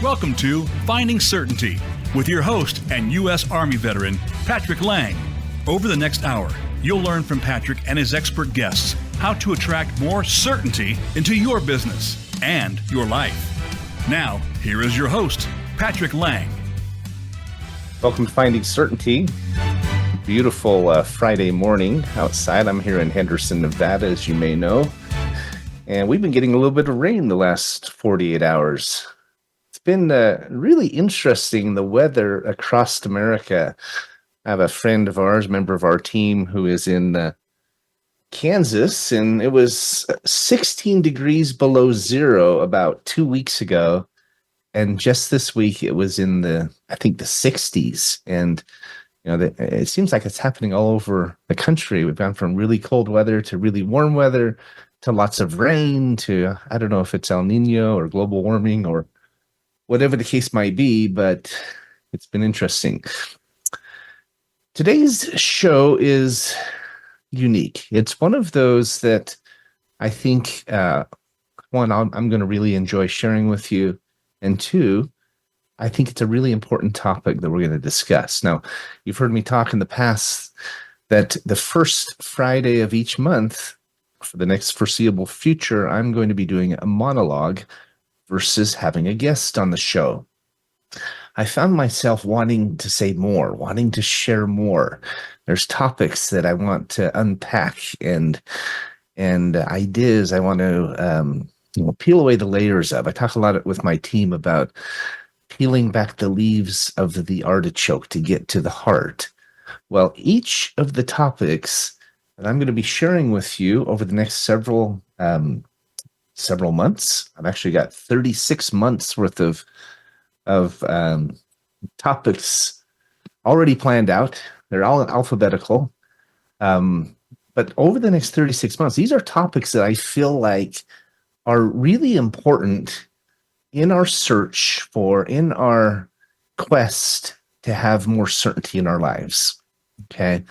Welcome to Finding Certainty with your host and U.S. Army veteran, Patrick Laing. Over the next hour, you'll learn from Patrick and his expert guests how to attract more certainty into your business and your life. Now, here is your host, Patrick Laing. Welcome to Finding Certainty. Beautiful Friday morning outside. I'm here in Henderson, Nevada, as you may know. And we've been getting a little bit of rain the last 48 hours. It's been really interesting, the weather across America. I have a friend of ours, member of our team, who is in Kansas, and it was 16 degrees below zero about 2 weeks ago. And just this week, it was in the 60s. And, you know, it seems like it's happening all over the country. We've gone from really cold weather to really warm weather to lots of rain to, I don't know if it's El Nino or global warming or whatever the case might be, but it's been interesting. Today's show is unique. It's one of those that I think, one, I'm going to really enjoy sharing with you. And two, I think it's a really important topic that we're going to discuss. Now, you've heard me talk in the past that the first Friday of each month, for the next foreseeable future, I'm going to be doing a monologue versus having a guest on the show. I found myself wanting to say more, wanting to share more. There's topics that I want to unpack and ideas I want to peel away the layers of. I talk a lot with my team about peeling back the leaves of the artichoke to get to the heart. Well, each of the topics that I'm going to be sharing with you over the next several months. I've actually got 36 months worth of topics already planned out. They're all alphabetical. But over the next 36 months, these are topics that I feel like are really important in our search for, in our quest to have more certainty in our lives. Okay.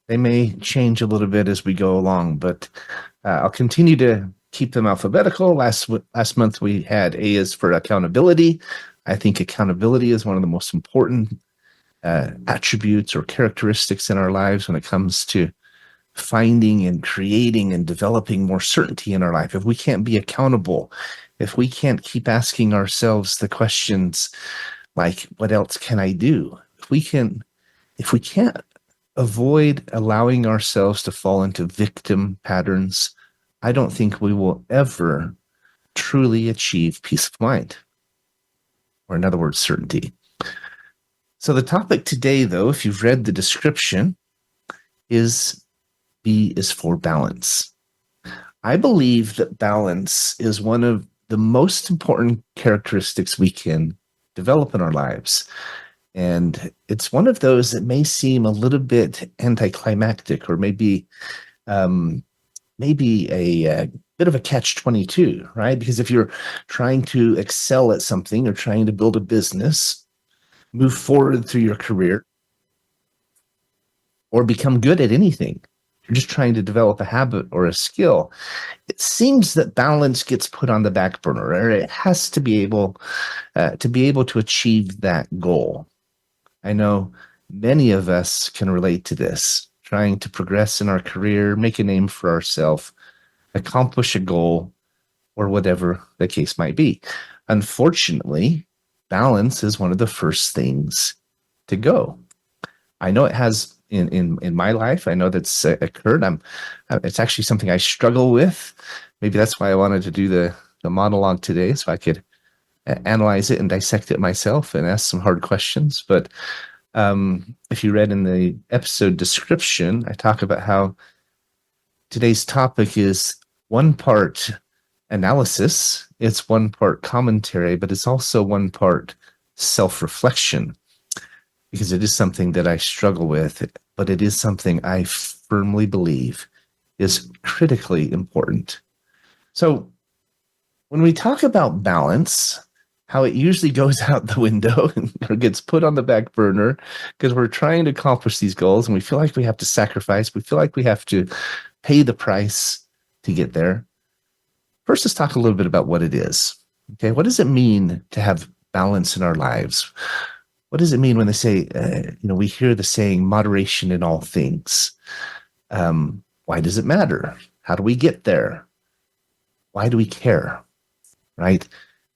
They may change a little bit as we go along, but I'll continue to keep them alphabetical. Last month we had A is for accountability. I think accountability is one of the most important attributes or characteristics in our lives when it comes to finding and creating and developing more certainty in our life. If we can't be accountable, if we can't keep asking ourselves the questions like, what else can I do? If we can't avoid allowing ourselves to fall into victim patterns, I don't think we will ever truly achieve peace of mind, or in other words, certainty. So the topic today, though, if you've read the description, is B is for balance. I believe that balance is one of the most important characteristics we can develop in our lives. And it's one of those that may seem a little bit anticlimactic, or maybe a bit of a catch-22, right? Because if you're trying to excel at something or trying to build a business, move forward through your career, or become good at anything, you're just trying to develop a habit or a skill, it seems that balance gets put on the back burner, or it has to be able to achieve that goal. I know many of us can relate to this, trying to progress in our career, make a name for ourselves, accomplish a goal, or whatever the case might be. Unfortunately, balance is one of the first things to go. I know it has in my life. I know that's occurred. It's actually something I struggle with. Maybe that's why I wanted to do the monologue today, so I could analyze it and dissect it myself and ask some hard questions. But if you read in the episode description, I talk about how today's topic is one part analysis, it's one part commentary, but it's also one part self-reflection, because it is something that I struggle with, but it is something I firmly believe is critically important. So when we talk about balance, how it usually goes out the window or gets put on the back burner because we're trying to accomplish these goals and we feel like we have to sacrifice. We feel like we have to pay the price to get there. First, let's talk a little bit about what it is. Okay, what does it mean to have balance in our lives? What does it mean when they say, we hear the saying, moderation in all things? Why does it matter? How do we get there? Why do we care? Right?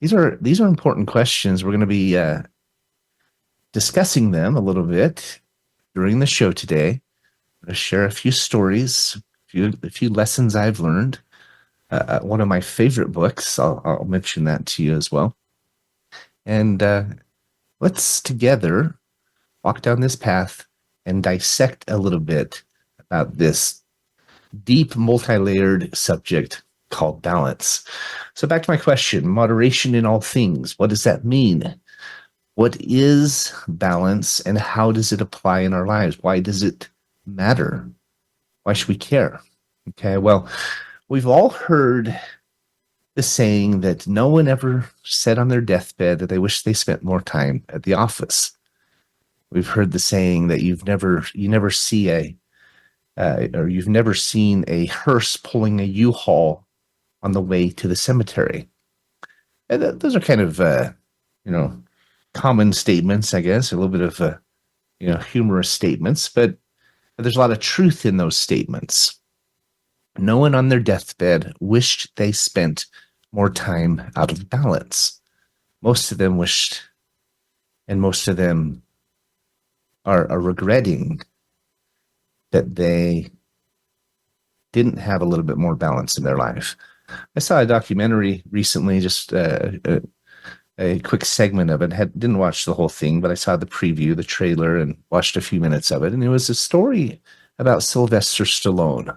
These are important questions. We're going to be discussing them a little bit during the show today. I'm going to share a few stories, a few lessons I've learned. One of my favorite books, I'll mention that to you as well. And let's together walk down this path and dissect a little bit about this deep, multi-layered subject called balance. So back to my question, moderation in all things. What does that mean? What is balance and how does it apply in our lives? Why does it matter? Why should we care? Okay, well, we've all heard the saying that no one ever said on their deathbed that they wish they spent more time at the office. We've heard the saying that you've never seen a hearse pulling a U-Haul on the way to the cemetery. And those are kind of common statements, I guess, a little bit of humorous statements, but there's a lot of truth in those statements. No one on their deathbed wished they spent more time out of balance. Most of them wished, and most of them are regretting that they didn't have a little bit more balance in their life. I saw a documentary recently, just a quick segment of it. Didn't watch the whole thing, but I saw the preview, the trailer, and watched a few minutes of it. And it was a story about Sylvester Stallone.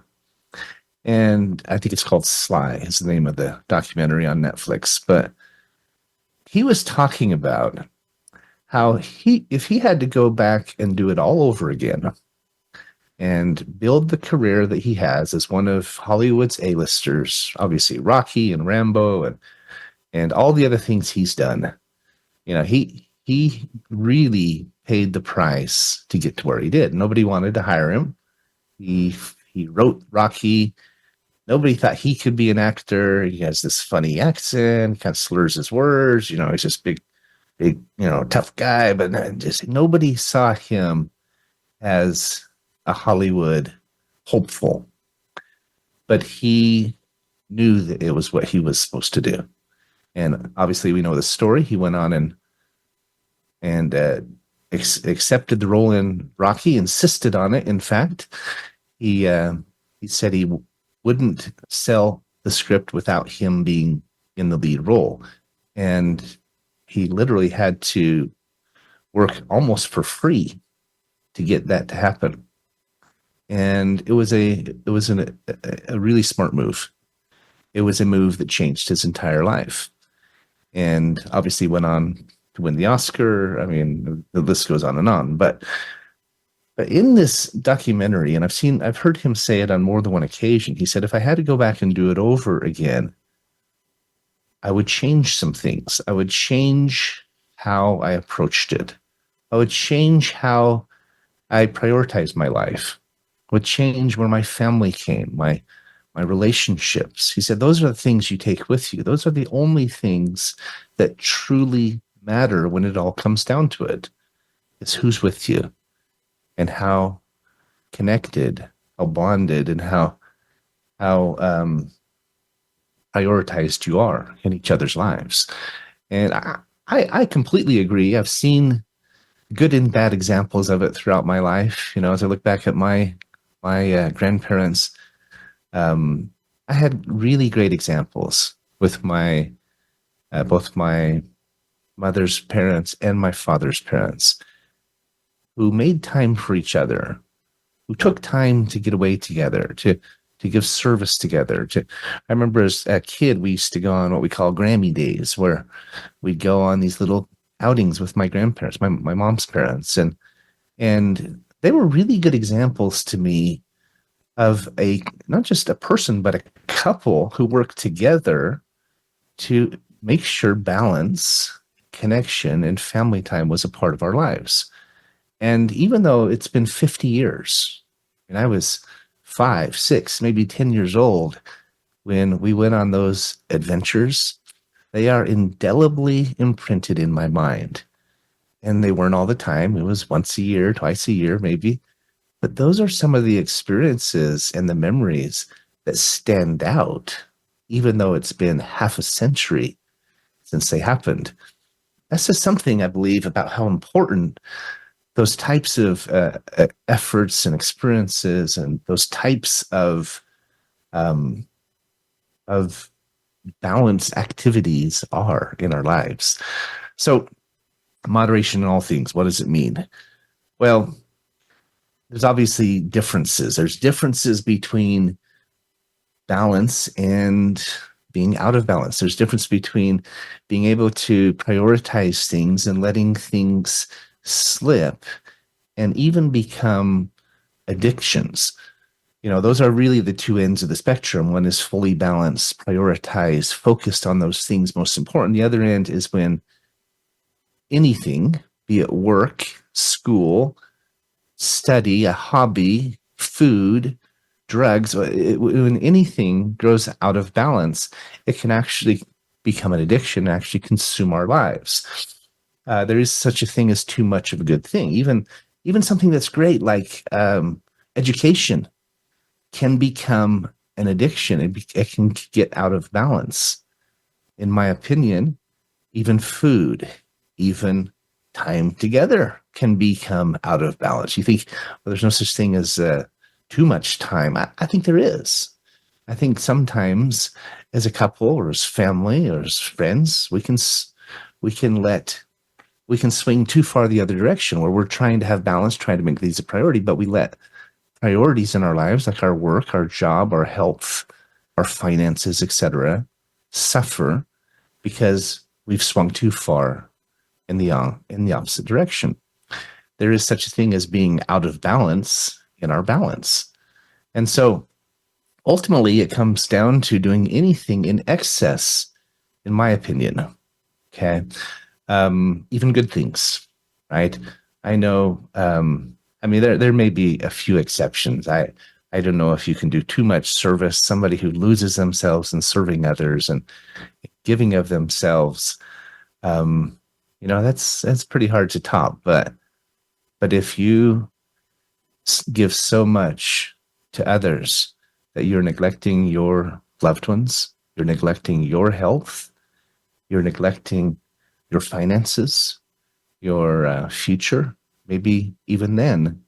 And I think it's called Sly, is the name of the documentary on Netflix. But he was talking about how if he had to go back and do it all over again and build the career that he has as one of Hollywood's A-listers, obviously Rocky and Rambo and all the other things he's done, he really paid the price to get to where he did. Nobody wanted to hire him. He wrote Rocky. Nobody thought he could be an actor. He has this funny accent, kind of slurs his words. He's just big, tough guy. But just nobody saw him as a Hollywood hopeful. But he knew that it was what he was supposed to do. And obviously, we know the story. He went on and accepted the role in Rocky, insisted on it. In fact, he said he wouldn't sell the script without him being in the lead role. And he literally had to work almost for free to get that to happen. And it was a really smart move. It was a move that changed his entire life. And obviously went on to win the Oscar. I mean, the list goes on and on. But in this documentary, and I've heard him say it on more than one occasion, he said, if I had to go back and do it over again, I would change some things. I would change how I approached it. I would change how I prioritized my life. I would change where my family came, my relationships. He said, those are the things you take with you. Those are the only things that truly matter when it all comes down to it. It's who's with you and how connected, how bonded, and how prioritized you are in each other's lives. And I completely agree. I've seen good and bad examples of it throughout my life. As I look back at my grandparents, I had really great examples with both my mother's parents and my father's parents, who made time for each other, who took time to get away together, to give service together. I remember as a kid, we used to go on what we call Grammy days, where we'd go on these little outings with my grandparents, my mom's parents, and they were really good examples to me of not just a person, but a couple who worked together to make sure balance, connection, and family time was a part of our lives. And even though it's been 50 years, and I was 5, 6, maybe 10 years old when we went on those adventures, They are indelibly imprinted in my mind. And they weren't all the time. It was once a year, twice a year, maybe. But those are some of the experiences and the memories that stand out, even though it's been half a century since they happened. That's just something I believe about how important those types of efforts and experiences and those types um, of balanced activities are in our lives. So, moderation in all things, what does it mean? Well, there's obviously differences. There's differences between balance and being out of balance. There's difference between being able to prioritize things and letting things slip and even become addictions. Those are really the two ends of the spectrum. One is fully balanced, prioritized, focused on those things most important. The other end is when anything, be it work, school, study, a hobby, food, drugs, when anything grows out of balance, it can actually become an addiction and actually consume our lives. There is such a thing as too much of a good thing. Even something that's great, like education, can become an addiction. It can get out of balance. In my opinion, even food, even time together can become out of balance. You think, well, there's no such thing as too much time. I think there is. I think sometimes as a couple or as family or as friends, we can swing too far the other direction where we're trying to have balance, trying to make these a priority, but we let priorities in our lives, like our work, our job, our health, our finances, etc., suffer because we've swung too far in the opposite direction. There is such a thing as being out of balance in our balance. And so ultimately it comes down to doing anything in excess, in my opinion. Okay. Even good things, right? I know, there may be a few exceptions. I don't know if you can do too much service, somebody who loses themselves in serving others and giving of themselves. That's pretty hard to top, but if you give so much to others that you're neglecting your loved ones, you're neglecting your health, you're neglecting your finances, your future, maybe even then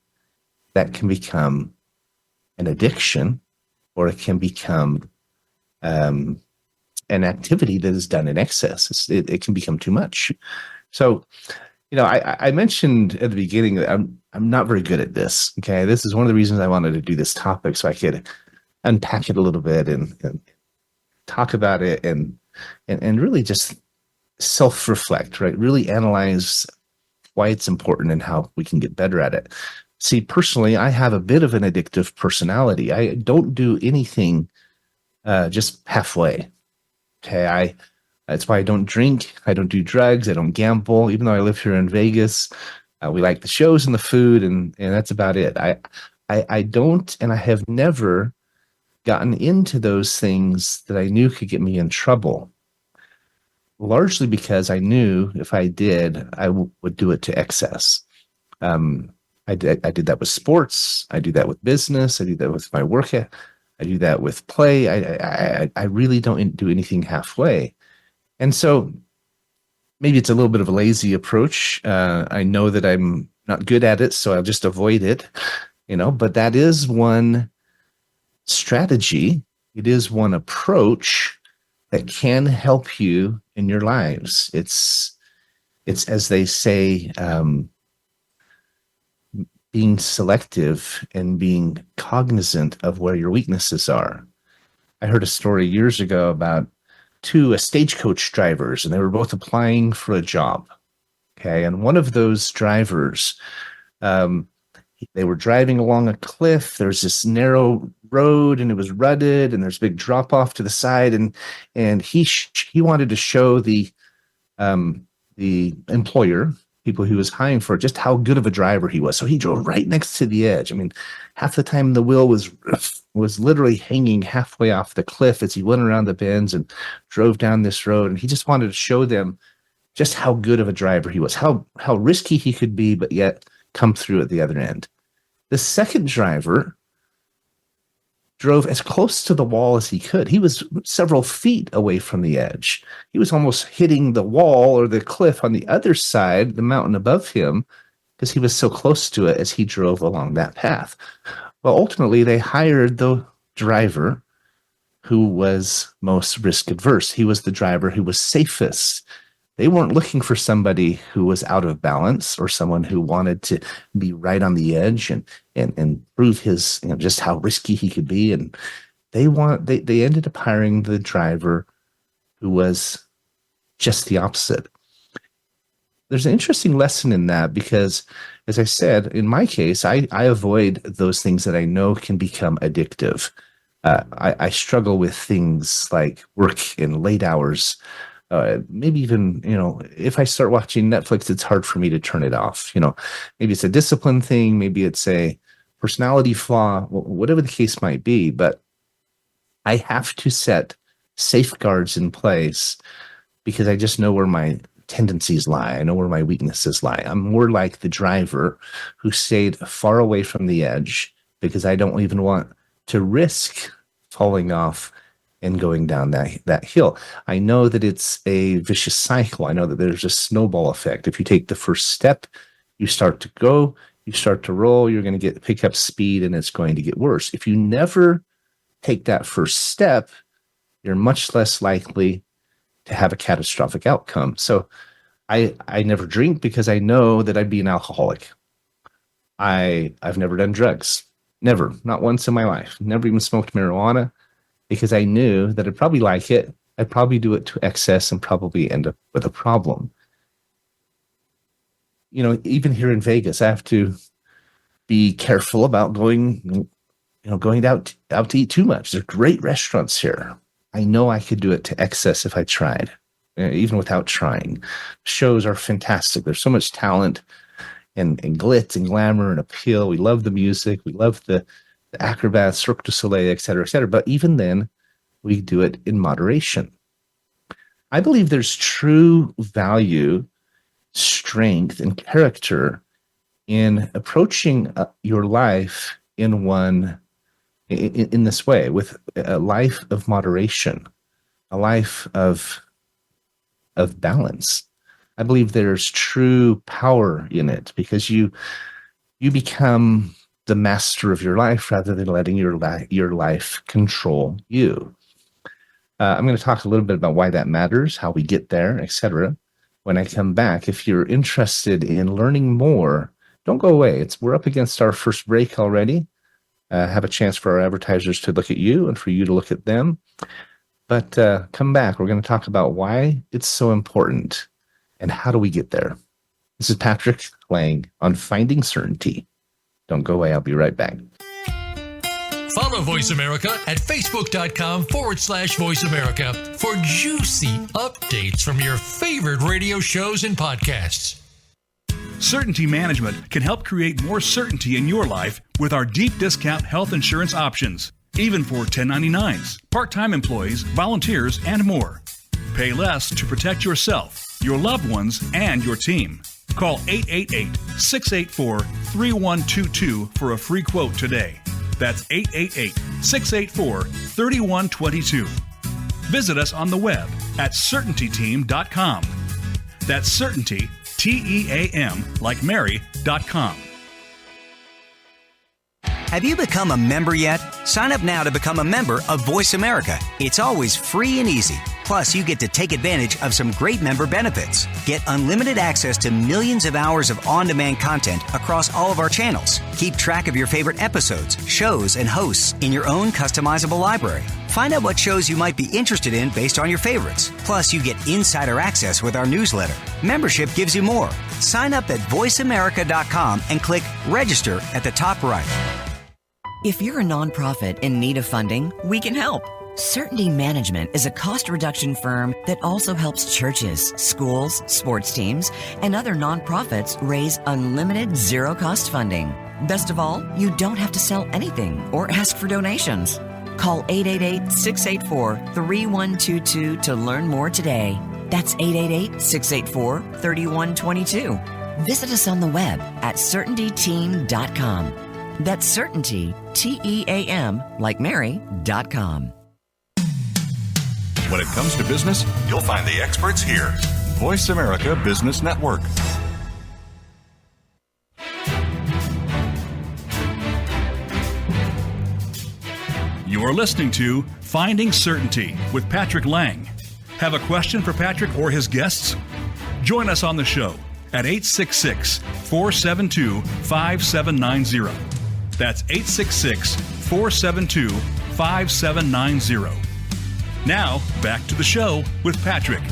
that can become an addiction, or it can become an activity that is done in excess. It can become too much. So, I mentioned at the beginning that I'm not very good at this. Okay, this is one of the reasons I wanted to do this topic, so I could unpack it a little bit and talk about it and really just self-reflect, right? Really analyze why it's important and how we can get better at it. See, personally, I have a bit of an addictive personality. I don't do anything just halfway. Okay, that's why I don't drink. I don't do drugs. I don't gamble. Even though I live here in Vegas, we like the shows and the food, and that's about it. I don't, and I have never gotten into those things that I knew could get me in trouble. Largely because I knew if I did, I would do it to excess. I did that with sports. I do that with business. I do that with my work. I do that with play. I really don't do anything halfway. And so maybe it's a little bit of a lazy approach. I know that I'm not good at it, so I'll just avoid it, but that is one strategy. It is one approach that can help you in your lives. It's as they say, being selective and being cognizant of where your weaknesses are. I heard a story years ago about two stagecoach drivers, and they were both applying for a job. Okay, and one of those drivers, they were driving along a cliff. There's this narrow road, and it was rutted, and there's a big drop off to the side, and he wanted to show the employer people he was hiring for just how good of a driver he was. So he drove right next to the edge. I mean, half the time the wheel was literally hanging halfway off the cliff as he went around the bends and drove down this road. And he just wanted to show them just how good of a driver he was, how risky he could be, but yet come through at the other end. The second driver drove as close to the wall as he could. He was several feet away from the edge. He was almost hitting the wall or the cliff on the other side, the mountain above him, because he was so close to it as he drove along that path. Well, ultimately, they hired the driver who was most risk adverse. He was the driver who was safest. They weren't looking for somebody who was out of balance or someone who wanted to be right on the edge and prove his, just how risky he could be. And they ended up hiring the driver who was just the opposite. There's an interesting lesson in that because, as I said, in my case, I avoid those things that I know can become addictive. I struggle with things like work in late hours. Maybe even, if I start watching Netflix, it's hard for me to turn it off. Maybe it's a discipline thing. Maybe it's a personality flaw, whatever the case might be. But I have to set safeguards in place because I just know where my tendencies lie. I know where my weaknesses lie. I'm more like the driver who stayed far away from the edge because I don't even want to risk falling off and going down that hill. I know that it's a vicious cycle. I know that there's a snowball effect. If you take the first step, you start to go, you start to roll, you're going to pick up speed, and it's going to get worse. If you never take that first step, you're much less likely to have a catastrophic outcome. So I never drink because I know that I'd be an alcoholic. I've never done drugs. Never. Not once in my life. Never even smoked marijuana. Because I knew that I'd probably like it, I'd probably do it to excess and probably end up with a problem. Even here in Vegas, I have to be careful about going out to eat too much. There are great restaurants here. I know I could do it to excess if I tried, even without trying. Shows are fantastic. There's so much talent and glitz and glamour and appeal. We love the music. We love the acrobats, Cirque du Soleil, et cetera, et cetera. But even then, we do it in moderation. I believe there's true value, strength, and character in approaching your life in this way, with a life of moderation, a life of balance. I believe there's true power in it because you become the master of your life rather than letting your life control you. I'm going to talk a little bit about why that matters, how we get there, etc. When I come back. If you're interested in learning more, don't go away. We're up against our first break already. Have a chance for our advertisers to look at you and for you to look at them. But come back. We're going to talk about why it's so important and how do we get there. This is Patrick Laing on Finding Certainty. Don't go away. I'll be right back. Follow Voice America at Facebook.com/Voice America for juicy updates from your favorite radio shows and podcasts. Certainty Management can help create more certainty in your life with our deep discount health insurance options, even for 1099s, part-time employees, volunteers, and more. Pay less to protect yourself, your loved ones, and your team. Call 888-684-3122 for a free quote today. That's 888-684-3122. Visit us on the web at CertaintyTeam.com. That's Certainty, T-E-A-M, like Mary.com. Have you become a member yet? Sign up now to become a member of Voice America. It's always free and easy. Plus, you get to take advantage of some great member benefits. Get unlimited access to millions of hours of on-demand content across all of our channels. Keep track of your favorite episodes, shows, and hosts in your own customizable library. Find out what shows you might be interested in based on your favorites. Plus, you get insider access with our newsletter. Membership gives you more. Sign up at voiceamerica.com and click Register at the top right. If you're a nonprofit in need of funding, we can help. Certainty Management is a cost reduction firm that also helps churches, schools, sports teams, and other nonprofits raise unlimited zero-cost funding. Best of all, you don't have to sell anything or ask for donations. Call 888-684-3122 to learn more today. That's 888-684-3122. Visit us on the web at CertaintyTeam.com. That's Certainty, T-E-A-M, like Mary.com. When it comes to business, you'll find the experts here. Voice America Business Network. You're listening to Finding Certainty with Patrick Laing. Have a question for Patrick or his guests? Join us on the show at 866-472-5790. That's 866-472-5790. Now, back to the show with Patrick.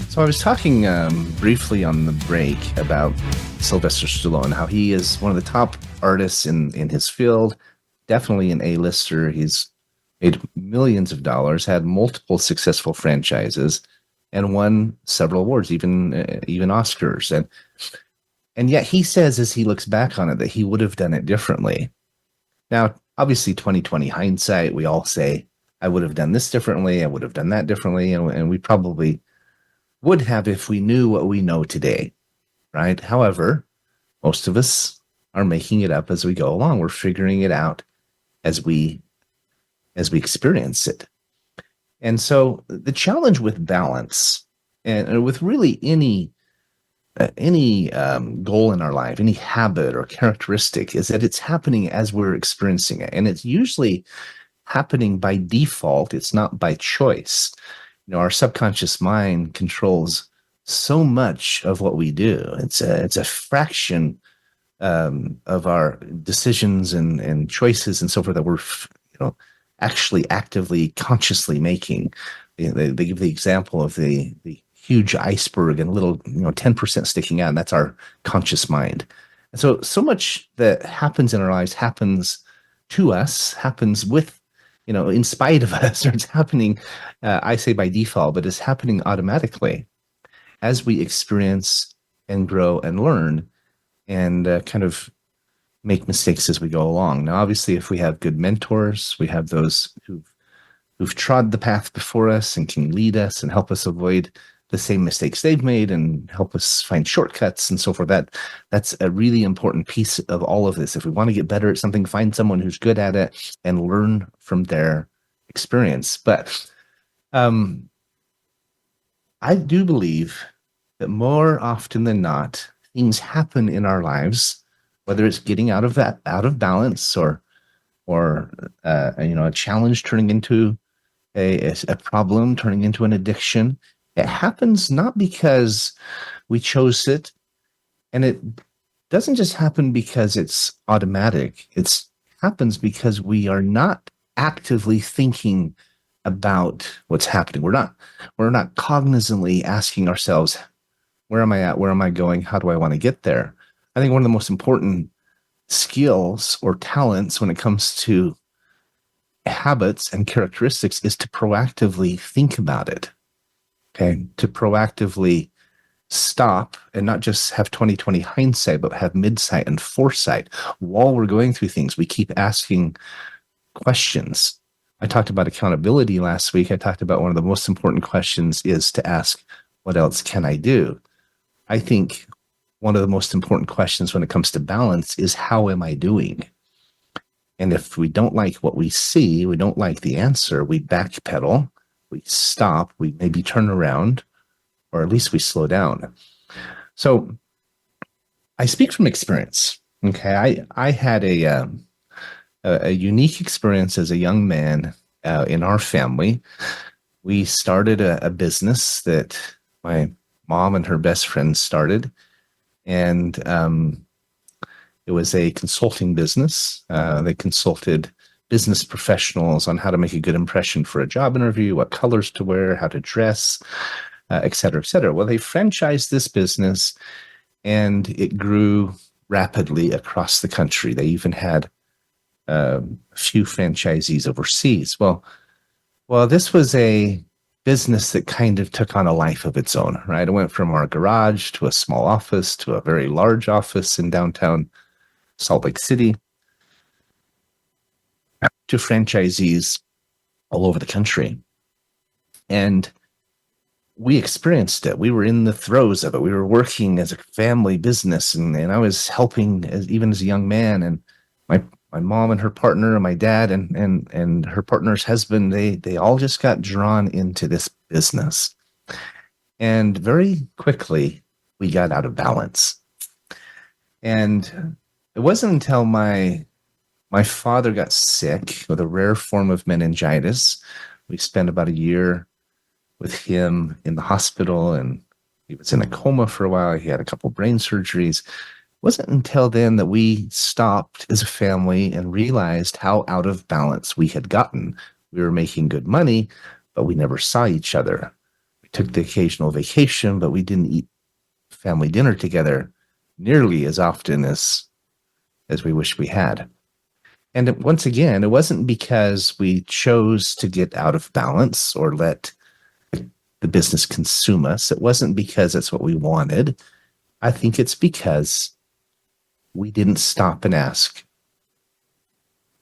So I was talking briefly on the break about Sylvester Stallone, how he is one of the top artists in his field, definitely an A-lister. He's made millions of dollars, had multiple successful franchises, and won several awards, even Oscars. And yet he says, as he looks back on it, that he would have done it differently. Now, obviously, 2020 hindsight, we all say, I would have done this differently, I would have done that differently, and we probably would have if we knew what we know today, right? However, most of us are making it up as we go along. We're figuring it out as we experience it. And so the challenge with balance and with really any goal in our life, any habit or characteristic, is that it's happening as we're experiencing it. And it's usually happening by default. It's not by choice. You know, our subconscious mind controls so much of what we do. It's a fraction of our decisions and choices and so forth that we're, actually actively, consciously making. They give the example of the huge iceberg and a little, 10% sticking out, and that's our conscious mind. And so much that happens in our lives happens to us, happens with, in spite of us, or it's happening, I say by default, but it's happening automatically as we experience and grow and learn and kind of make mistakes as we go along. Now, obviously, if we have good mentors, we have those who've trod the path before us and can lead us and help us avoid the same mistakes they've made and help us find shortcuts and so forth. That's a really important piece of all of this. If we want to get better at something, find someone who's good at it and learn from their experience. But I do believe that more often than not, things happen in our lives, whether it's getting out of balance or a challenge turning into a problem, turning into an addiction. It happens not because we chose it, and it doesn't just happen because it's automatic. It happens because we are not actively thinking about what's happening. We're not cognizantly asking ourselves, where am I at? Where am I going? How do I want to get there? I think one of the most important skills or talents when it comes to habits and characteristics is to proactively think about it. Okay, to proactively stop and not just have 2020 hindsight, but have midsight and foresight. While we're going through things, we keep asking questions. I talked about accountability last week. I talked about one of the most important questions is to ask, what else can I do? I think one of the most important questions when it comes to balance is, how am I doing? And if we don't like what we see, we don't like the answer, we backpedal. We stop, we maybe turn around, or at least we slow down. So I speak from experience. Okay, I had a unique experience as a young man in our family. We started a business that my mom and her best friend started, and it was a consulting business. They consulted business professionals on how to make a good impression for a job interview, what colors to wear, how to dress, et cetera, et cetera. Well, they franchised this business and it grew rapidly across the country. They even had a few franchisees overseas. Well, this was a business that kind of took on a life of its own, right? It went from our garage to a small office to a very large office in downtown Salt Lake City to franchisees all over the country. And we experienced it. We were in the throes of it. We were working as a family business, and I was helping even as a young man. And my mom and her partner, and my dad and her partner's husband, they all just got drawn into this business. And very quickly, we got out of balance. And it wasn't until my father got sick with a rare form of meningitis. We spent about a year with him in the hospital, and he was in a coma for a while. He had a couple brain surgeries. It wasn't until then that we stopped as a family and realized how out of balance we had gotten. We were making good money, but we never saw each other. We took the occasional vacation, but we didn't eat family dinner together nearly as often as we wish we had. And once again, it wasn't because we chose to get out of balance or let the business consume us. It wasn't because that's what we wanted. I think it's because we didn't stop and ask,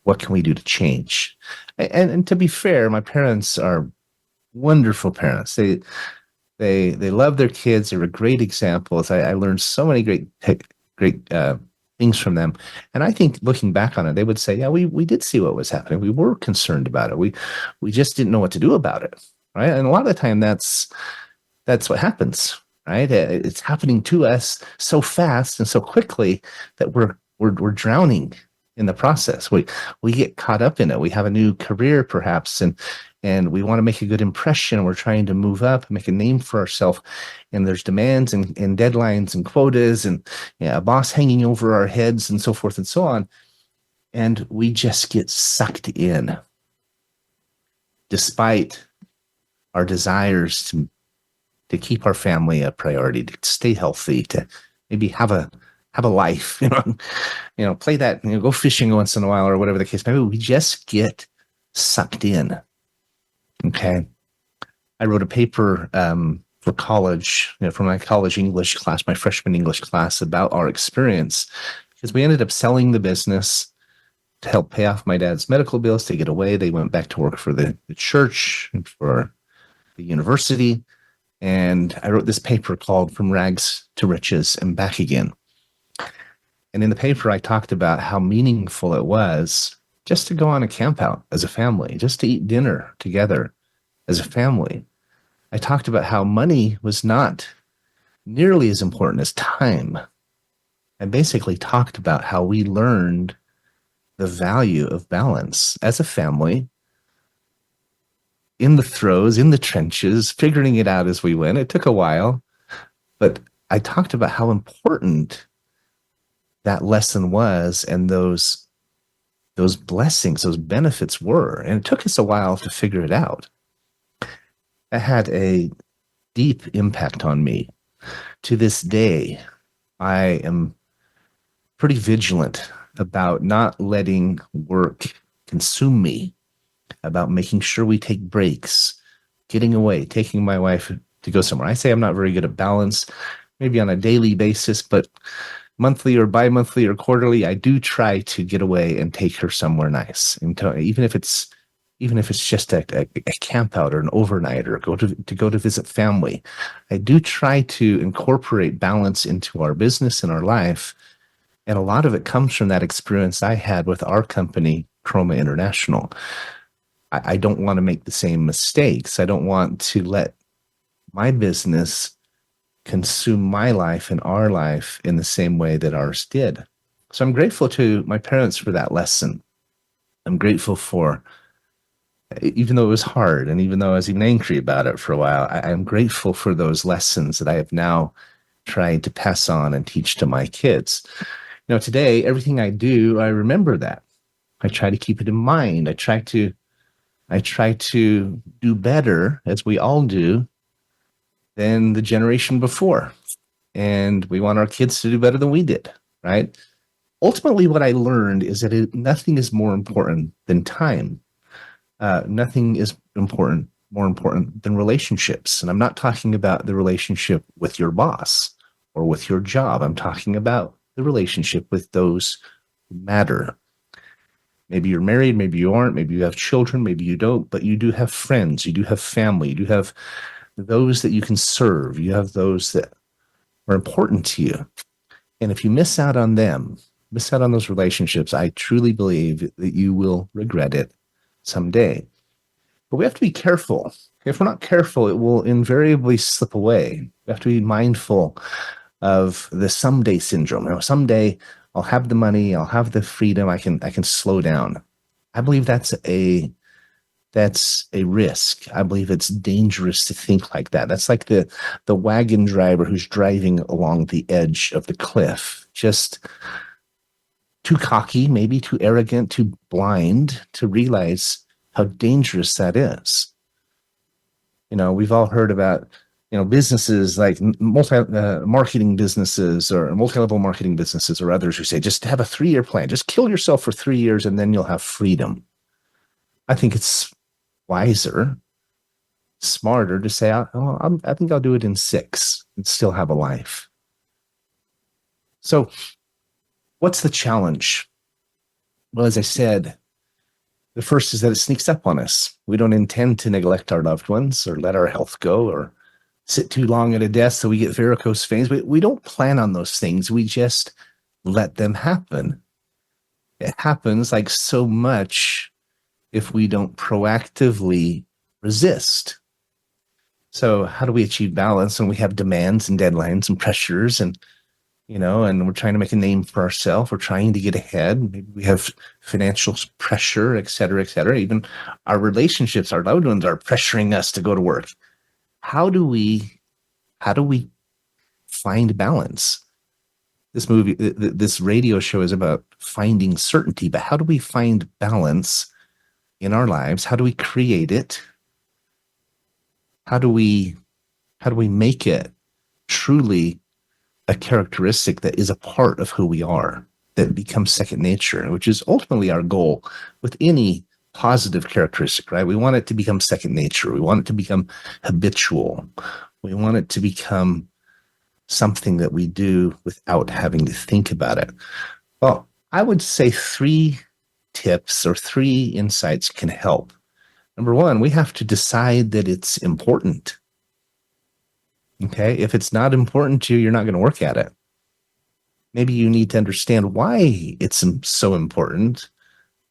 what can we do to change? And to be fair, my parents are wonderful parents. They love their kids. They're great examples. I learned so many great things from them. And I think looking back on it, they would say, yeah, we did see what was happening. We were concerned about it. We just didn't know what to do about it. Right. And a lot of the time that's what happens, right? It's happening to us so fast and so quickly that we're drowning in the process. We get caught up in it. We have a new career perhaps, and we want to make a good impression. We're trying to move up, make a name for ourselves. And there's demands and deadlines and quotas and a boss hanging over our heads and so forth and so on. And we just get sucked in despite our desires to keep our family a priority, to stay healthy, to maybe have a life, play that, go fishing once in a while or whatever the case. Maybe we just get sucked in. Okay. I wrote a paper for college, for my college English class, my freshman English class, about our experience, because we ended up selling the business to help pay off my dad's medical bills, to get away. They went back to work for the church and for the university. And I wrote this paper called From Rags to Riches and Back Again. And in the paper, I talked about how meaningful it was just to go on a camp out as a family, just to eat dinner together as a family. I talked about how money was not nearly as important as time. I basically talked about how we learned the value of balance as a family, in the throes, in the trenches, figuring it out as we went. It took a while, but I talked about how important that lesson was, and those blessings, those benefits were. And it took us a while to figure it out. That had a deep impact on me. To this day, I am pretty vigilant about not letting work consume me, about making sure we take breaks, getting away, taking my wife to go somewhere. I say I'm not very good at balance, maybe on a daily basis, but monthly or bi-monthly or quarterly, I do try to get away and take her somewhere nice. And even if it's just a camp out or an overnight, or go to visit family, I do try to incorporate balance into our business and our life. And a lot of it comes from that experience I had with our company, Chroma International. I don't want to make the same mistakes. I don't want to let my business consume my life and our life in the same way that ours did. So I'm grateful to my parents for that lesson. I'm grateful for, even though it was hard, and even though I was even angry about it for a while, I'm grateful for those lessons that I have now tried to pass on and teach to my kids. Today, everything I do, I remember that. I try to keep it in mind. I try to do better, as we all do, than the generation before. And we want our kids to do better than we did, right? ultimately what I learned is that nothing is more important than time. Nothing is more important than relationships. And I'm not talking about the relationship with your boss or with your job. I'm talking about the relationship with those who matter. Maybe you're married, maybe you aren't, maybe you have children, maybe you don't, but you do have friends, you do have family, you do have those that you can serve, you have those that are important to you. And if you miss out on them, miss out on those relationships, I truly believe that you will regret it someday. But we have to be careful. If we're not careful, it will invariably slip away. We have to be mindful of the someday syndrome. You know, someday I'll have the money, I'll have the freedom, I can slow down. I believe that's a risk. I believe it's dangerous to think like that. That's like the wagon driver who's driving along the edge of the cliff, just too cocky, maybe too arrogant, too blind to realize how dangerous that is. You know, we've all heard about, you know, businesses like marketing businesses or multi-level marketing businesses or others who say, just have a 3-year plan, just kill yourself for 3 years and then you'll have freedom. I think it's wiser, smarter to say, I think I'll do it in 6 and still have a life. So what's the challenge? Well, as I said, the first is that it sneaks up on us. We don't intend to neglect our loved ones or let our health go or sit too long at a desk so we get varicose veins. We don't plan on those things. We just let them happen. It happens like so much if we don't proactively resist. So how do we achieve balance when we have demands and deadlines and pressures and, you know, and we're trying to make a name for ourselves. We're trying to get ahead. Maybe we have financial pressure, et cetera, et cetera. Even our relationships, our loved ones are pressuring us to go to work. How do we find balance? This radio show is about finding certainty, but how do we find balance in our lives? How do we create it? How do we make it truly a characteristic that is a part of who we are, that becomes second nature, which is ultimately our goal with any positive characteristic, right? We want it to become second nature. We want it to become habitual. We want it to become something that we do without having to think about it. Well, I would say 3 tips or 3 insights can help. Number 1, we have to decide that it's important. Okay, if it's not important to you, you're not going to work at it. Maybe you need to understand why it's so important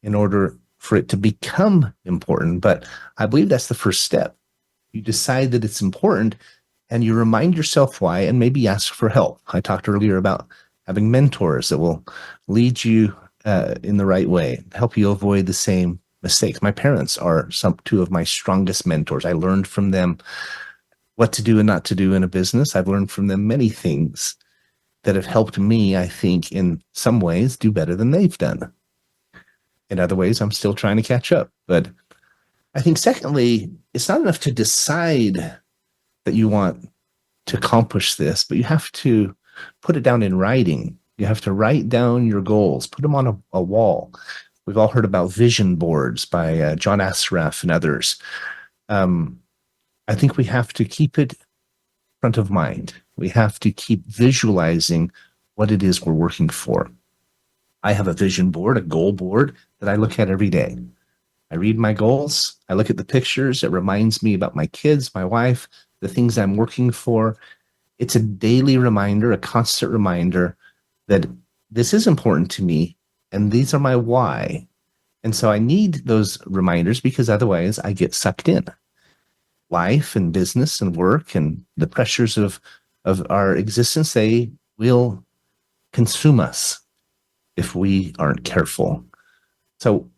in order for it to become important. But I believe that's the first step. You decide that it's important and you remind yourself why and maybe ask for help. I talked earlier about having mentors that will lead you in the right way, help you avoid the same mistakes. My parents are 2 of my strongest mentors. I learned from them what to do and not to do in a business. I've learned from them many things that have helped me, I think, in some ways do better than they've done. In other ways, I'm still trying to catch up. But I think secondly, it's not enough to decide that you want to accomplish this, but you have to put it down in writing. You have to write down your goals, put them on a wall. We've all heard about vision boards by John Assaraf and others. I think we have to keep it front of mind. We have to keep visualizing what it is we're working for. I have a vision board, a goal board that I look at every day. I read my goals. I look at the pictures. It reminds me about my kids, my wife, the things I'm working for. It's a daily reminder, a constant reminder that this is important to me and these are my why. And so I need those reminders because otherwise I get sucked in. Life and business and work and the pressures of our existence, they will consume us if we aren't careful. So,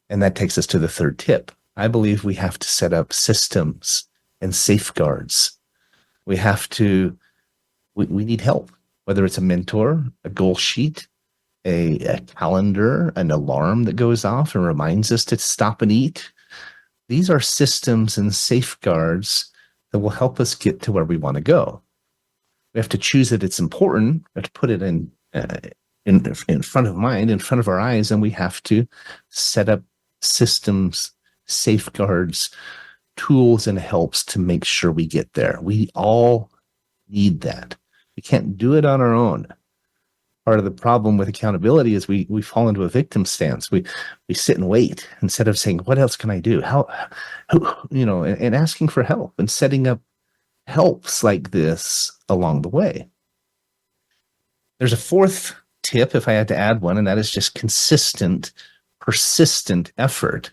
and that takes us to the 3rd tip. I believe we have to set up systems and safeguards. We need help, whether it's a mentor, a goal sheet, a calendar, an alarm that goes off and reminds us to stop and eat. These are systems and safeguards that will help us get to where we want to go. We have to choose that it's important. We have to put it in front of mind, in front of our eyes, and we have to set up systems, safeguards, tools, and helps to make sure we get there. We all need that. We can't do it on our own. Part of the problem with accountability is we fall into a victim stance. We sit and wait instead of saying, what else can I do? And asking for help and setting up helps like this along the way. There's a fourth tip, if I had to add one, and that is just consistent, persistent effort.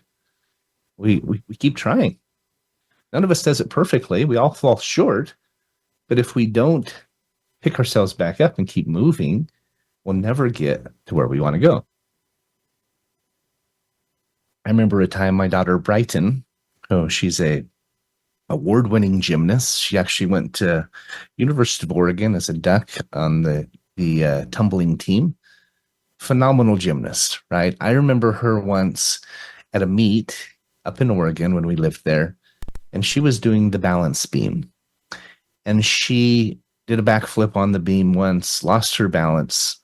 We keep trying. None of us does it perfectly. We all fall short. But if we don't pick ourselves back up and keep moving, we'll never get to where we want to go. I remember a time my daughter Brighton, she's a award-winning gymnast. She actually went to University of Oregon as a duck on the tumbling team. Phenomenal gymnast, right? I remember her once at a meet up in Oregon when we lived there, and she was doing the balance beam. And she did a backflip on the beam once, lost her balance,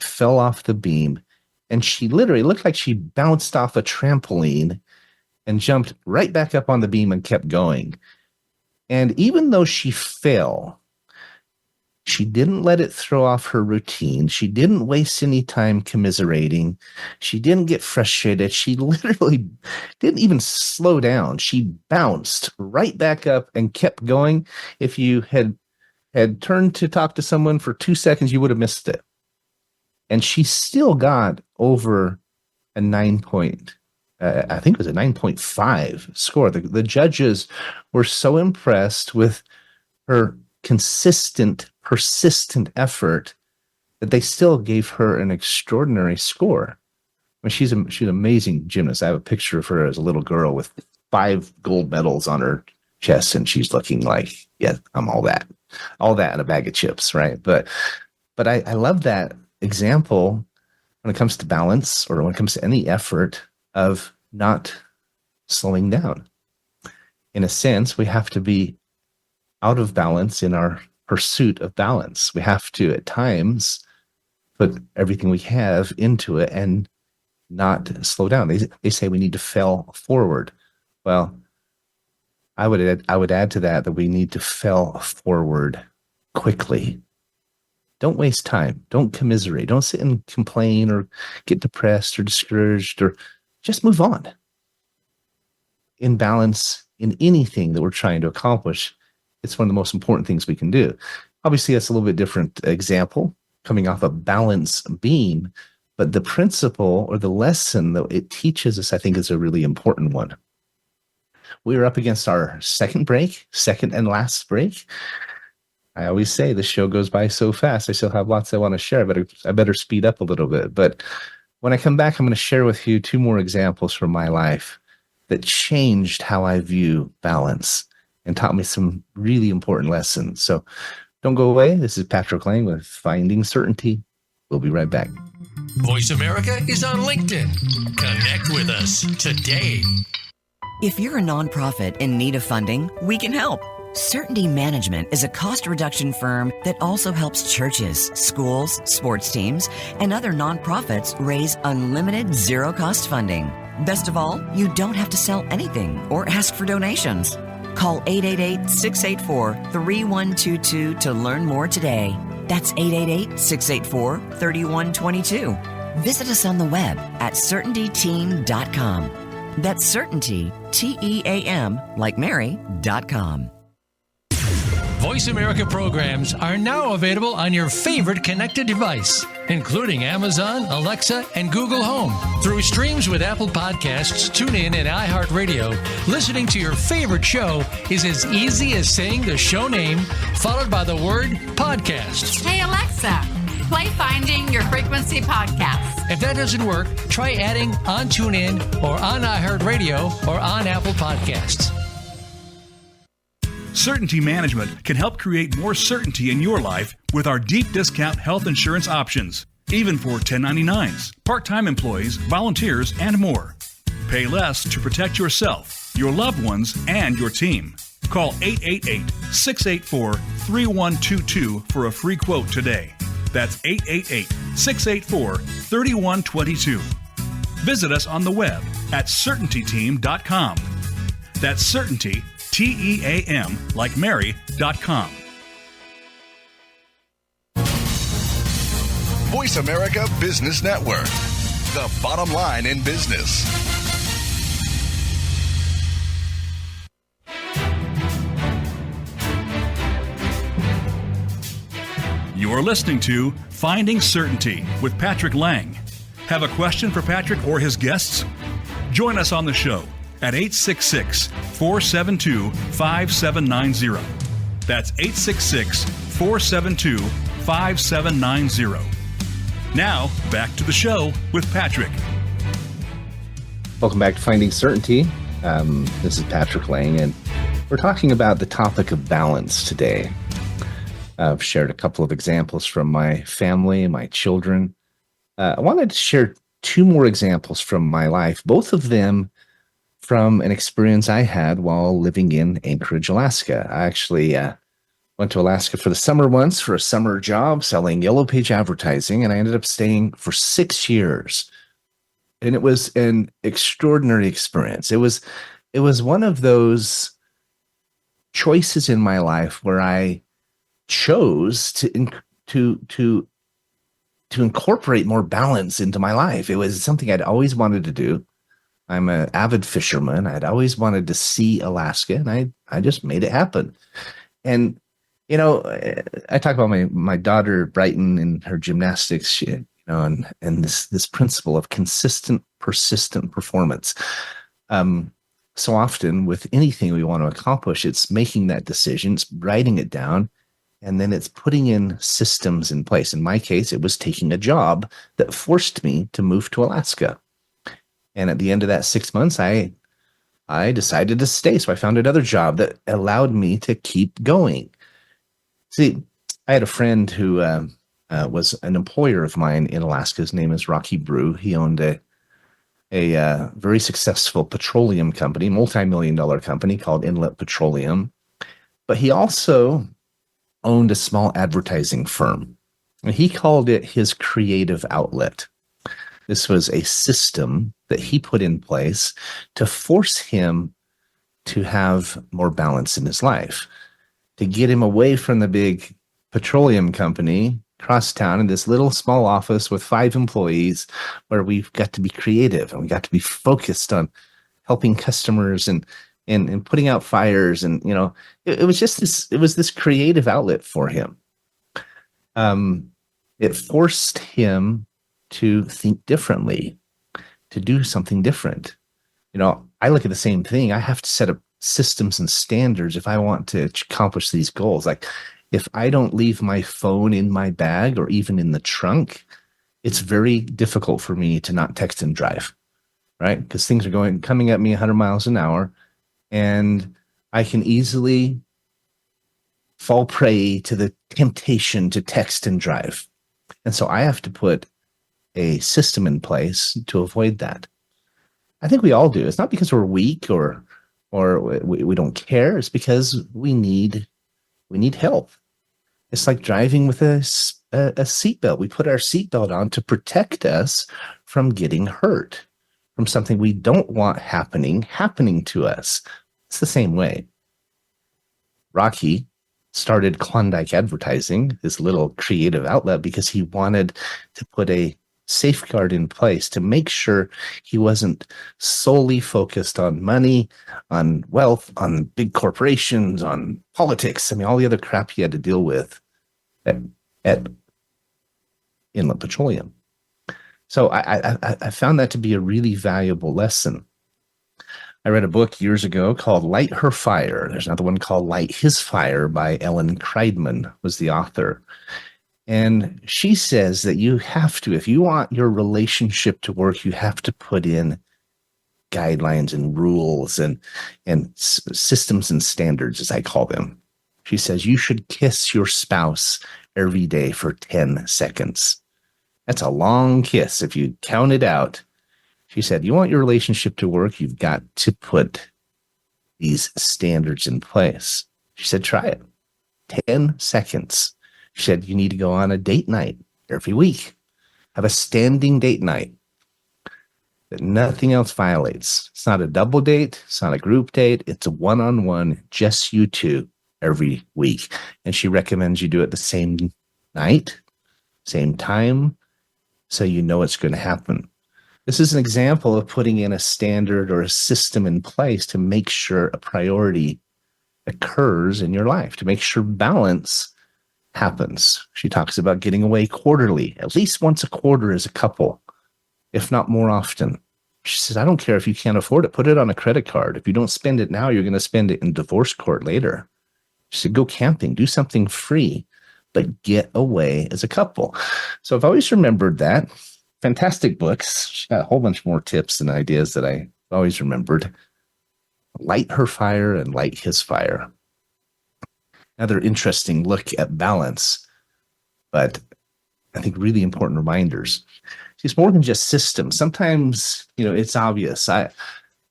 fell off the beam, and she literally looked like she bounced off a trampoline and jumped right back up on the beam and kept going. And even though she fell, she didn't let it throw off her routine. She didn't waste any time commiserating. She didn't get frustrated. She literally didn't even slow down. She bounced right back up and kept going. If you had turned to talk to someone for 2 seconds, you would have missed it. And she still got over a 9.5 score. The judges were so impressed with her consistent, persistent effort that they still gave her an extraordinary score. I mean, she's an amazing gymnast. I have a picture of her as a little girl with 5 gold medals on her chest, and she's looking like, yeah, I'm all that and a bag of chips, right? But I love that example when it comes to balance, or when it comes to any effort of not slowing down. In a sense, we have to be out of balance in our pursuit of balance. We have to, at times, put everything we have into it and not slow down. They say we need to fail forward. Well, I would add to that we need to fail forward quickly. Don't waste time. Don't commiserate. Don't sit and complain or get depressed or discouraged, or just move on. In balance, in anything that we're trying to accomplish, it's one of the most important things we can do. Obviously, that's a little bit different example coming off a balance beam, but the principle or the lesson that it teaches us, I think, is a really important one. We are up against our second and last break. I always say the show goes by so fast. I still have lots I want to share, but I better speed up a little bit. But when I come back, I'm going to share with you 2 more examples from my life that changed how I view balance and taught me some really important lessons. So don't go away. This is Patrick Laing with Finding Certainty. We'll be right back. Voice America is on LinkedIn. Connect with us today. If you're a nonprofit in need of funding, we can help. Certainty Management is a cost reduction firm that also helps churches, schools, sports teams, and other nonprofits raise unlimited zero-cost funding. Best of all, you don't have to sell anything or ask for donations. Call 888-684-3122 to learn more today. That's 888-684-3122. Visit us on the web at CertaintyTeam.com. That's Certainty, TEAM, like Mary.com. Voice America programs are now available on your favorite connected device, including Amazon, Alexa, and Google Home. Through streams with Apple Podcasts, TuneIn, and iHeartRadio, listening to your favorite show is as easy as saying the show name followed by the word podcast. Hey, Alexa, play Finding Your Frequency podcast. If that doesn't work, try adding on TuneIn or on iHeartRadio or on Apple Podcasts. Certainty Management can help create more certainty in your life with our deep discount health insurance options, even for 1099s, part-time employees, volunteers, and more. Pay less to protect yourself, your loved ones, and your team. Call 888-684-3122 for a free quote today. That's 684 3122. Visit us on the web at certaintyteam.com. That's certainty, TEAM, like Mary.com. Voice America Business Network, the bottom line in business. You are listening to Finding Certainty with Patrick Laing. Have a question for Patrick or his guests? Join us on the show at 866-472-5790. That's 866-472-5790. Now, back to the show with Patrick. Welcome back to Finding Certainty. This is Patrick Laing, and we're talking about the topic of balance today. I've shared a couple of examples from my family, my children. I wanted to share two more examples from my life, both of them from an experience I had while living in Anchorage, Alaska. I actually went to Alaska for the summer once for a summer job selling Yellow Page advertising, and I ended up staying for 6 years. And it was an extraordinary experience. It was one of those choices in my life where I chose to incorporate more balance into my life. It was something I'd always wanted to do. I'm an avid fisherman. I'd always wanted to see Alaska, and I just made it happen. And you know, I talk about my daughter Brighton and her gymnastics, and this principle of consistent, persistent performance. So often with anything we want to accomplish, it's making that decision, it's writing it down, and then it's putting in systems in place. In my case, it was taking a job that forced me to move to Alaska. And at the end of that 6 months, I decided to stay. So I found another job that allowed me to keep going. See, I had a friend who was an employer of mine in Alaska. His name is Rocky Brew. He owned a very successful petroleum company, multi-million-dollar company called Inlet Petroleum. But he also owned a small advertising firm, and he called it his creative outlet. This was a system that he put in place to force him to have more balance in his life, to get him away from the big petroleum company across town in this little small office with 5 employees where we've got to be creative and we got to be focused on helping customers and putting out fires. And, it was just this creative outlet for him. It forced him to think differently, to do something different. I look at the same thing. I have to set up systems and standards if I want to accomplish these goals. Like if I don't leave my phone in my bag or even in the trunk, it's very difficult for me to not text and drive, right? Because things are coming at me 100 miles an hour, and I can easily fall prey to the temptation to text and drive. And so I have to put a system in place to avoid that. I think we all do. It's not because we're weak or we don't care. It's because we need help. It's like driving with a seatbelt. We put our seatbelt on to protect us from getting hurt, from something we don't want happening to us. It's the same way. Rocky started Klondike Advertising, his little creative outlet, because he wanted to put a safeguard in place to make sure he wasn't solely focused on money, on wealth, on big corporations, on politics. I mean, all the other crap he had to deal with at Inlet Petroleum. So I found that to be a really valuable lesson. I read a book years ago called Light Her Fire. There's another one called Light His Fire by Ellen Kreidman was the author. And she says that you have to, if you want your relationship to work, you have to put in guidelines and rules and systems and standards, as I call them. She says you should kiss your spouse every day for 10 seconds. That's a long kiss if you count it out. She said, you want your relationship to work, you've got to put these standards in place. She said, try it. 10 seconds. She said, you need to go on a date night every week. Have a standing date night that nothing else violates. It's not a double date. It's not a group date. It's a one-on-one, just you two every week. And she recommends you do it the same night, same time, so you know it's going to happen. This is an example of putting in a standard or a system in place to make sure a priority occurs in your life, to make sure balance happens. She talks about getting away quarterly, at least once a quarter as a couple, if not more often. She says, I don't care if you can't afford it. Put it on a credit card. If you don't spend it now, you're going to spend it in divorce court later. She said, go camping, do something free, but get away as a couple. So I've always remembered that. Fantastic books. She got a whole bunch more tips and ideas that I always remembered. Light her fire and light his fire. Another interesting look at balance, but I think really important reminders. It's more than just systems. Sometimes, it's obvious.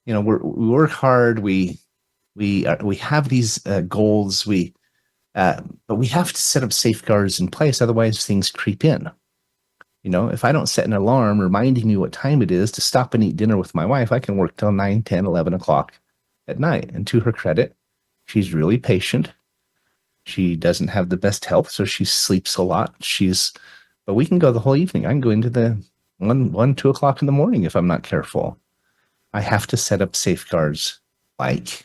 We work hard. We have these goals. But we have to set up safeguards in place. Otherwise, things creep in. If I don't set an alarm reminding me what time it is to stop and eat dinner with my wife, I can work till 9, 10, 11 o'clock at night. And to her credit, she's really patient. She doesn't have the best health, so she sleeps a lot. But we can go the whole evening. I can go into the 1, 2 o'clock in the morning if I'm not careful. I have to set up safeguards like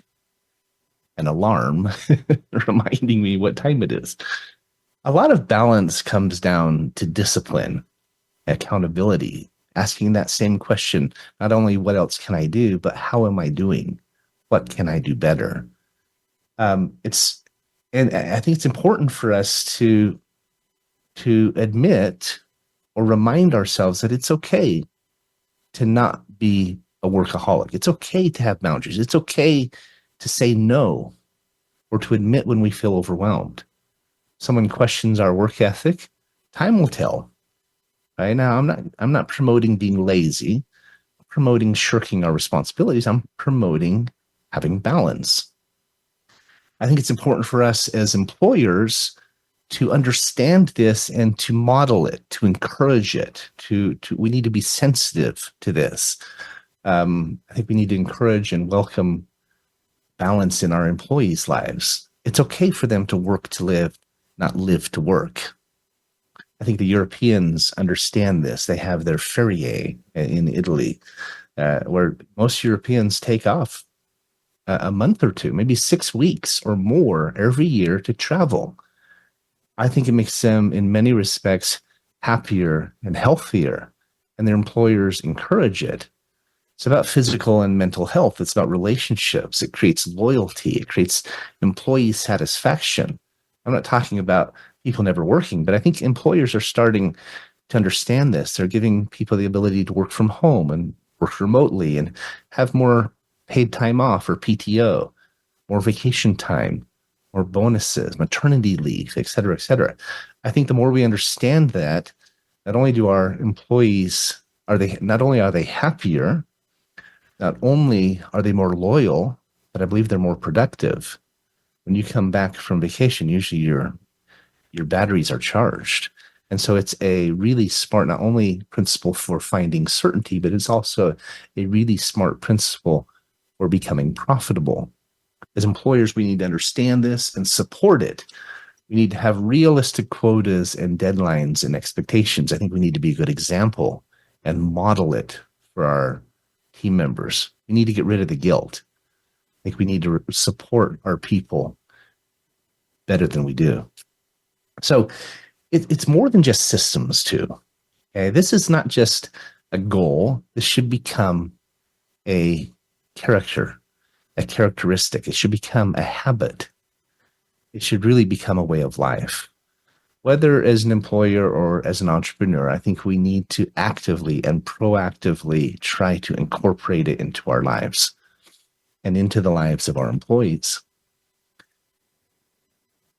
an alarm reminding me what time it is. A lot of balance comes down to discipline, accountability, asking that same question, not only what else can I do, but how am I doing? What can I do better? And I think it's important for us to admit or remind ourselves that it's okay to not be a workaholic. It's okay to have boundaries. It's okay to say no or to admit when we feel overwhelmed. Someone questions our work ethic, time will tell. Right now, I'm not promoting being lazy, I'm promoting shirking our responsibilities. I'm promoting having balance. I think it's important for us as employers to understand this and to model it, to encourage it. We need to be sensitive to this. I think we need to encourage and welcome balance in our employees' lives. It's okay for them to work to live, not live to work. I think the Europeans understand this. They have their ferie in Italy, where most Europeans take off a month or two, maybe 6 weeks or more every year to travel. I think it makes them, in many respects, happier and healthier, and their employers encourage it. It's about physical and mental health. It's about relationships. It creates loyalty. It creates employee satisfaction. I'm not talking about people never working, but I think employers are starting to understand this. They're giving people the ability to work from home and work remotely and have more paid time off or PTO, more vacation time, more bonuses, maternity leave, et cetera, et cetera. I think the more we understand that, not only do our employees, not only are they happier, not only are they more loyal, but I believe they're more productive. When you come back from vacation, usually your batteries are charged. And so it's a really smart, not only principle for finding certainty, but it's also a really smart principle for becoming profitable. As employers, we need to understand this and support it. We need to have realistic quotas and deadlines and expectations. I think we need to be a good example and model it for our team members. We need to get rid of the guilt. I think we need to support our people better than we do. So it's more than just systems too. Okay, this is not just a goal. This should become a characteristic. It should become a habit. It should really become a way of life. Whether as an employer or as an entrepreneur, I think we need to actively and proactively try to incorporate it into our lives and into the lives of our employees.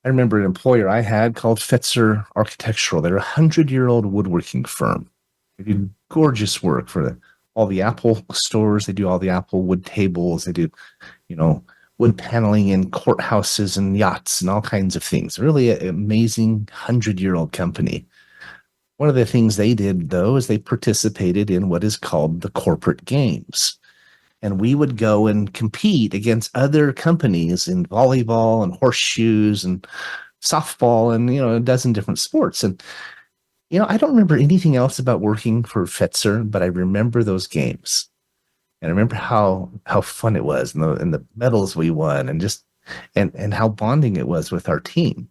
I remember an employer I had called Fetzer Architectural. They're a 100-year-old woodworking firm. They do gorgeous work for all the Apple stores. They do all the Apple wood tables. They do, wood paneling in courthouses and yachts and all kinds of things. Really an amazing 100-year-old company. One of the things they did, though, is they participated in what is called the corporate games. And we would go and compete against other companies in volleyball and horseshoes and softball and, a dozen different sports. And, I don't remember anything else about working for Fetzer, but I remember those games. And I remember how fun it was and the medals we won and just and how bonding it was with our team.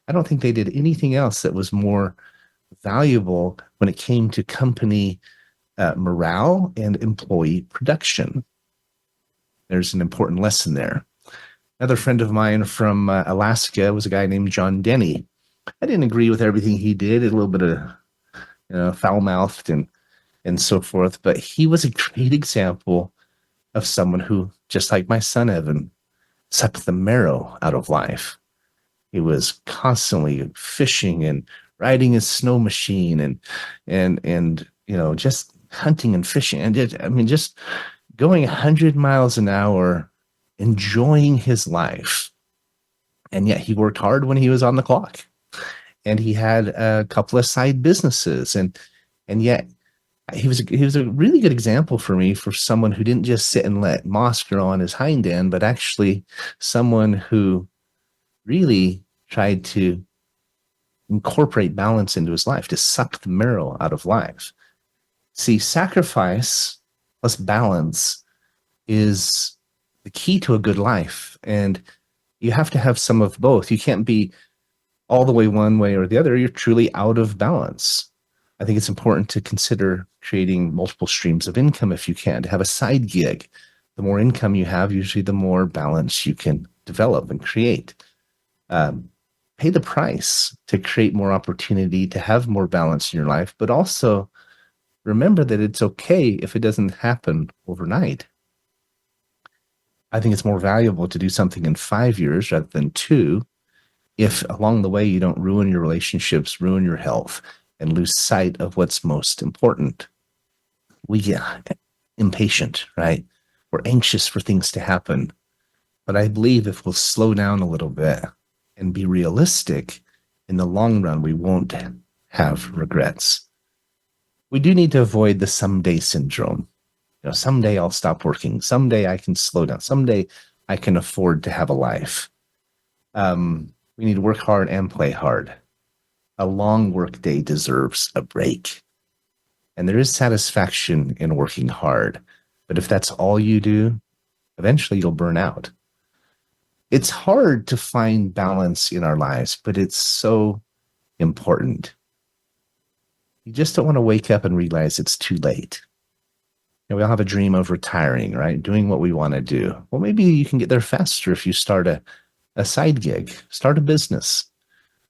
I don't think they did anything else that was more valuable when it came to company morale and employee production. There's an important lesson there. Another friend of mine from Alaska was a guy named John Denny. I didn't agree with everything he did, a little bit of foul-mouthed and so forth, but he was a great example of someone who, just like my son Evan, sucked the marrow out of life. He was constantly fishing and riding his snow machine and just hunting and fishing and just going 100 miles an hour, enjoying his life. And yet he worked hard when he was on the clock. And he had a couple of side businesses. And yet he was a really good example for me for someone who didn't just sit and let moss grow on his hind end, but actually someone who really tried to incorporate balance into his life, to suck the marrow out of life. See, sacrifice plus balance is the key to a good life. And you have to have some of both. You can't be all the way one way or the other. You're truly out of balance. I think it's important to consider creating multiple streams of income if you can, to have a side gig. The more income you have, usually the more balance you can develop and create. Pay the price to create more opportunity, to have more balance in your life, but also remember that it's okay if it doesn't happen overnight. I think it's more valuable to do something in 5 years rather than 2 if along the way you don't ruin your relationships, ruin your health, and lose sight of what's most important. We get impatient, right? We're anxious for things to happen. But I believe if we'll slow down a little bit and be realistic, in the long run, we won't have regrets. We do need to avoid the someday syndrome. Someday I'll stop working. Someday I can slow down. Someday I can afford to have a life. We need to work hard and play hard. A long work day deserves a break. And there is satisfaction in working hard. But if that's all you do, eventually you'll burn out. It's hard to find balance in our lives, but it's so important. You just don't want to wake up and realize it's too late. We all have a dream of retiring, right? Doing what we want to do. Well, maybe you can get there faster if you start a side gig, start a business,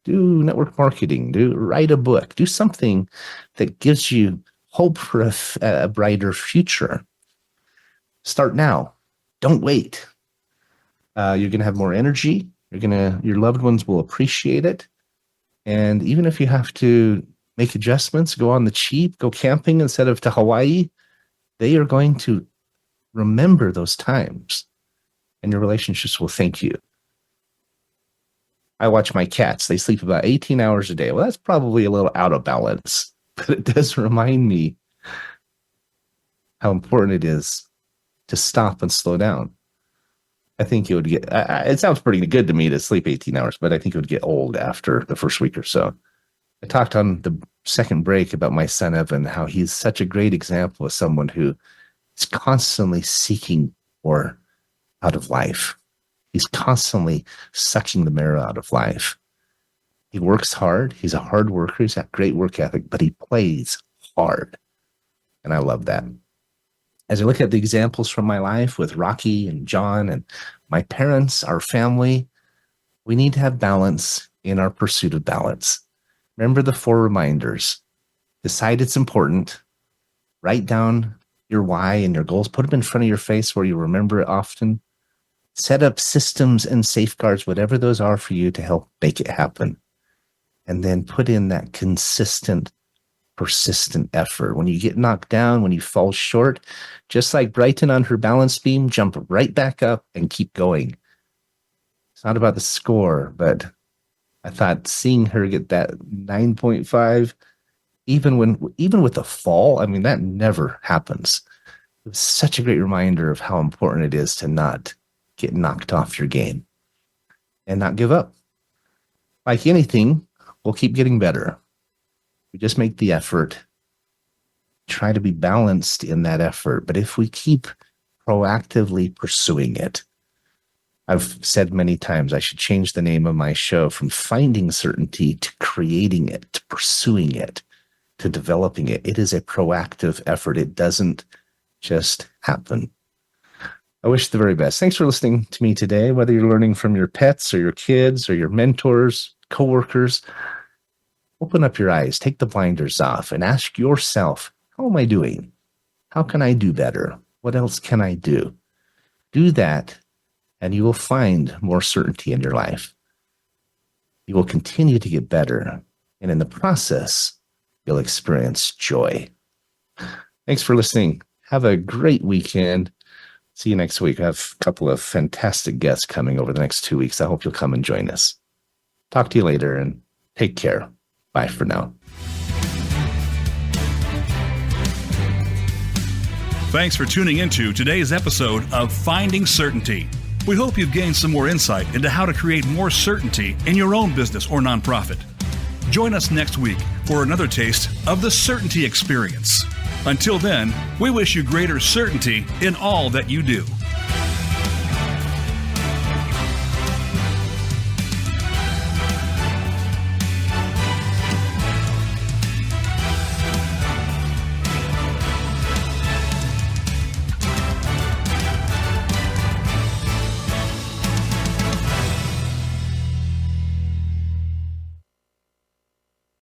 do network marketing, write a book, do something that gives you hope for a brighter future. Start now. Don't wait. You're going to have more energy. Your loved ones will appreciate it. And even if you have to make adjustments, go on the cheap, go camping instead of to Hawaii, they are going to remember those times and your relationships will thank you. I watch my cats. They sleep about 18 hours a day. Well, that's probably a little out of balance, but it does remind me how important it is to stop and slow down. I think it would get, it sounds pretty good to me to sleep 18 hours, but I think it would get old after the first week or so. I talked on the second break about my son, Evan, how he's such a great example of someone who is constantly seeking more out of life. He's constantly sucking the marrow out of life. He works hard. He's a hard worker. He's got great work ethic, but he plays hard. And I love that. As I look at the examples from my life with Rocky and John and my parents, our family, we need to have balance in our pursuit of balance. Remember the 4 reminders. Decide it's important. Write down your why and your goals. Put them in front of your face where you remember it often. Set up systems and safeguards, whatever those are for you, to help make it happen. And then put in that consistent, persistent effort. When you get knocked down, when you fall short, just like Brighton on her balance beam, jump right back up and keep going. It's not about the score, but I thought seeing her get that 9.5, even with a fall, I mean, that never happens. It was such a great reminder of how important it is to not get knocked off your game and not give up. Like anything, we'll keep getting better. We just make the effort, try to be balanced in that effort. But if we keep proactively pursuing it, I've said many times I should change the name of my show from Finding Certainty to Creating It, to Pursuing It, to Developing It. It is a proactive effort. It doesn't just happen. I wish the very best. Thanks for listening to me today, whether you're learning from your pets or your kids or your mentors, coworkers. Open up your eyes, take the blinders off, and ask yourself, how am I doing? How can I do better? What else can I do? Do that, and you will find more certainty in your life. You will continue to get better, and in the process, you'll experience joy. Thanks for listening. Have a great weekend. See you next week. I have a couple of fantastic guests coming over the next 2 weeks. I hope you'll come and join us. Talk to you later, and take care. Bye for now. Thanks for tuning into today's episode of Finding Certainty. We hope you've gained some more insight into how to create more certainty in your own business or nonprofit. Join us next week for another taste of the Certainty Experience. Until then, we wish you greater certainty in all that you do.